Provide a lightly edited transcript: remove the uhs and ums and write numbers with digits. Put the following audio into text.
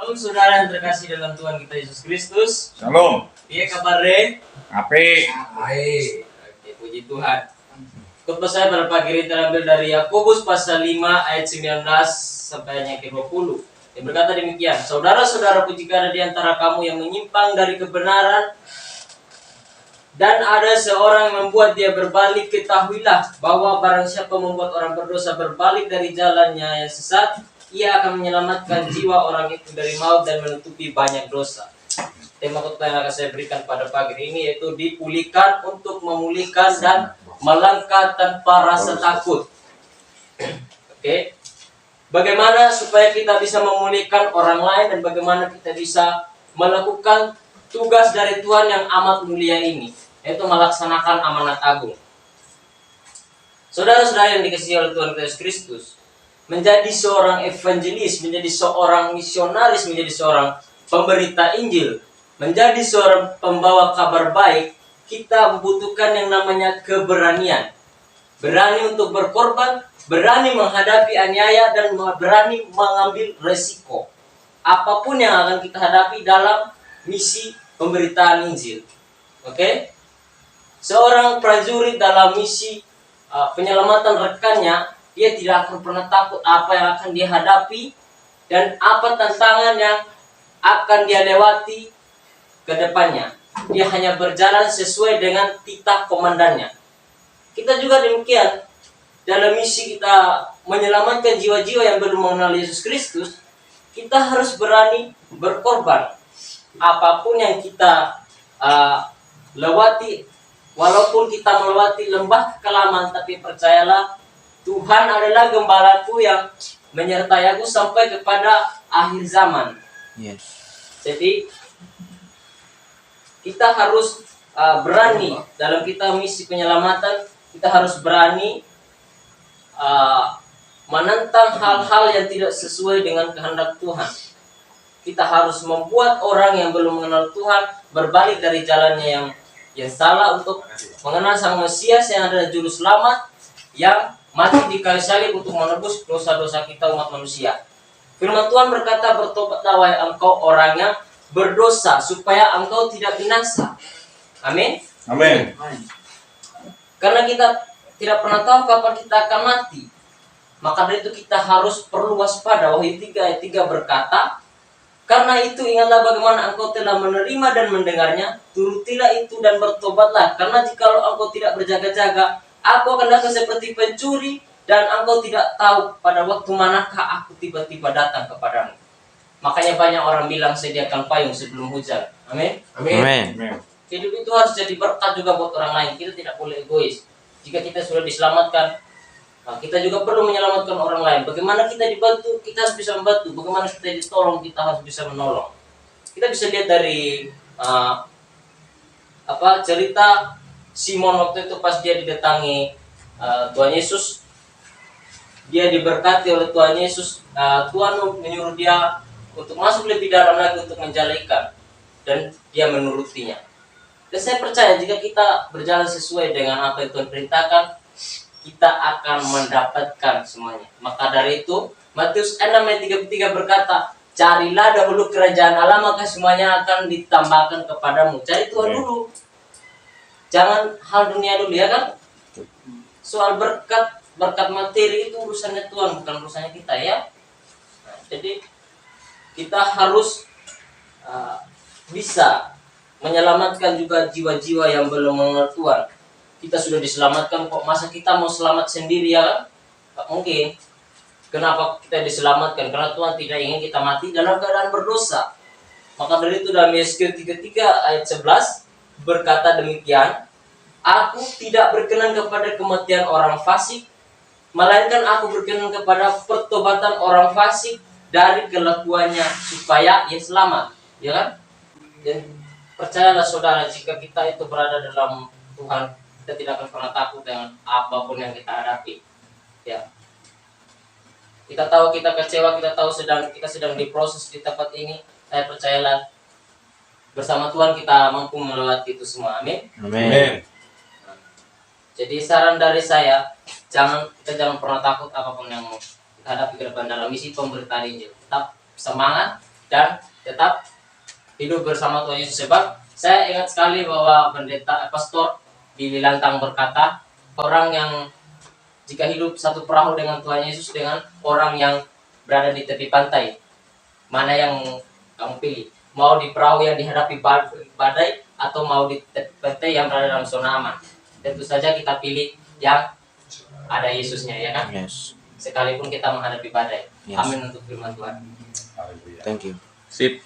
Halo saudara yang terkasih dalam Tuhan kita Yesus Kristus. Shalom. Iya kabar deh? Ape. Baik. Oke, puji Tuhan. Khotbah saya pada pagi ini terambil dari Yakobus pasal 5 ayat 19 sampai ayat 20. Yang berkata demikian, saudara-saudara, jika ada di antara kamu yang menyimpang dari kebenaran dan ada seorang yang membuat dia berbalik, ketahuilah bahwa barang siapa membuat orang berdosa berbalik dari jalannya yang sesat, ia akan menyelamatkan jiwa orang itu dari maut dan menutupi banyak dosa. Tema khotbah yang akan saya berikan pada pagi ini yaitu dipulihkan untuk memulihkan dan melangkah tanpa rasa takut. Oke. Bagaimana supaya kita bisa memulihkan orang lain dan bagaimana kita bisa melakukan tugas dari Tuhan yang amat mulia ini, yaitu melaksanakan amanat agung. Saudara-saudara yang dikasihi oleh Tuhan Yesus Kristus, menjadi seorang evangelis, menjadi seorang misionaris, menjadi seorang pemberita Injil, menjadi seorang pembawa kabar baik, kita membutuhkan yang namanya keberanian. Berani untuk berkorban, berani menghadapi aniaya, dan berani mengambil resiko. Apapun yang akan kita hadapi dalam misi pemberitaan Injil. Oke? Seorang prajurit dalam misi penyelamatan rekannya, dia tidak akan pernah takut apa yang akan dia hadapi dan apa tantangan yang akan dia lewati ke depannya. Dia hanya berjalan sesuai dengan titah komandannya. Kita juga demikian. Dalam misi kita menyelamatkan jiwa-jiwa yang belum mengenal Yesus Kristus, kita harus berani berkorban. Apapun yang kita lewati, walaupun kita melewati lembah kekelaman, tapi percayalah, Tuhan adalah gembalaku yang menyertai aku sampai kepada akhir zaman. Yes. Jadi kita harus berani dalam kita misi penyelamatan. Kita harus berani menentang hal-hal yang tidak sesuai dengan kehendak Tuhan. Kita harus membuat orang yang belum mengenal Tuhan berbalik dari jalannya yang salah untuk mengenal Sang Mesias yang adalah juru selamat yang mati di kayu salib untuk menebus dosa-dosa kita umat manusia. Firman Tuhan berkata, bertobatlah wahai engkau orang yang berdosa, supaya engkau tidak binasa. Amin. Amin. Karena kita tidak pernah tahu kapan kita akan mati. Maka dari itu kita harus perlu waspada. Wahyu 3 ayat 3 berkata, karena itu ingatlah bagaimana engkau telah menerima dan mendengarnya, turutilah itu dan bertobatlah. Karena jikalau engkau tidak berjaga-jaga, aku akan datang seperti pencuri, dan engkau tidak tahu pada waktu manakah aku tiba-tiba datang kepadamu. Makanya banyak orang bilang sediakan payung sebelum hujan. Amin. Amin. Hidup itu harus jadi berkat juga buat orang lain. Kita tidak boleh egois. Jika kita sudah diselamatkan, kita juga perlu menyelamatkan orang lain. Bagaimana kita dibantu, kita harus bisa membantu. Bagaimana kita ditolong, kita harus bisa menolong. Kita bisa lihat dari cerita Simon waktu itu pas dia didatangi Tuhan Yesus. Dia diberkati oleh Tuhan Yesus. Tuhan menyuruh dia untuk masuk lebih dalam lagi untuk menjala ikan, dan dia menurutinya. Dan saya percaya jika kita berjalan sesuai dengan apa yang Tuhan perintahkan, kita akan mendapatkan semuanya. Maka dari itu Matius 6 ayat 33 berkata, carilah dahulu kerajaan Allah, maka semuanya akan ditambahkan kepadamu. Cari Tuhan dulu, jangan hal dunia dulu, ya kan? Soal berkat materi itu urusannya Tuhan, bukan urusannya kita, ya. Nah, jadi kita harus bisa menyelamatkan juga jiwa-jiwa yang belum mengenal Tuhan. Kita sudah diselamatkan kok, masa kita mau selamat sendiri, ya kan? Tak mungkin. Kenapa kita diselamatkan? Karena Tuhan tidak ingin kita mati dalam keadaan berdosa. Maka dari itu dalam Yesaya 33 ayat 11 berkata demikian, aku tidak berkenan kepada kematian orang fasik, melainkan aku berkenan kepada pertobatan orang fasik dari kelakuannya, supaya ia selamat, ya kan? Dan percayalah saudara, jika kita itu berada dalam Tuhan, kita tidak akan pernah takut dengan apapun yang kita hadapi. Ya, kita tahu kita kecewa, kita tahu kita sedang diproses di tempat ini. Saya percayalah bersama Tuhan kita mampu melewati itu semua. Amin. Amin. Jadi saran dari saya, kita jangan pernah takut apapun yang kita hadapi ke depan dalam misi pemberitaan Injil. Tetap semangat, dan tetap hidup bersama Tuhan Yesus. Sebab saya ingat sekali bahwa pendeta pastor Billy Lantang berkata, orang yang jika hidup satu perahu dengan Tuhan Yesus dengan orang yang berada di tepi pantai, mana yang kamu pilih? Mau di perahu yang dihadapi badai atau mau di tepi pantai yang berada dalam zona aman? Tentu saja kita pilih yang ada Yesusnya, ya kan? Yes. Sekalipun kita menghadapi badai. Yes. Amin untuk firman Tuhan. Thank you. Sip.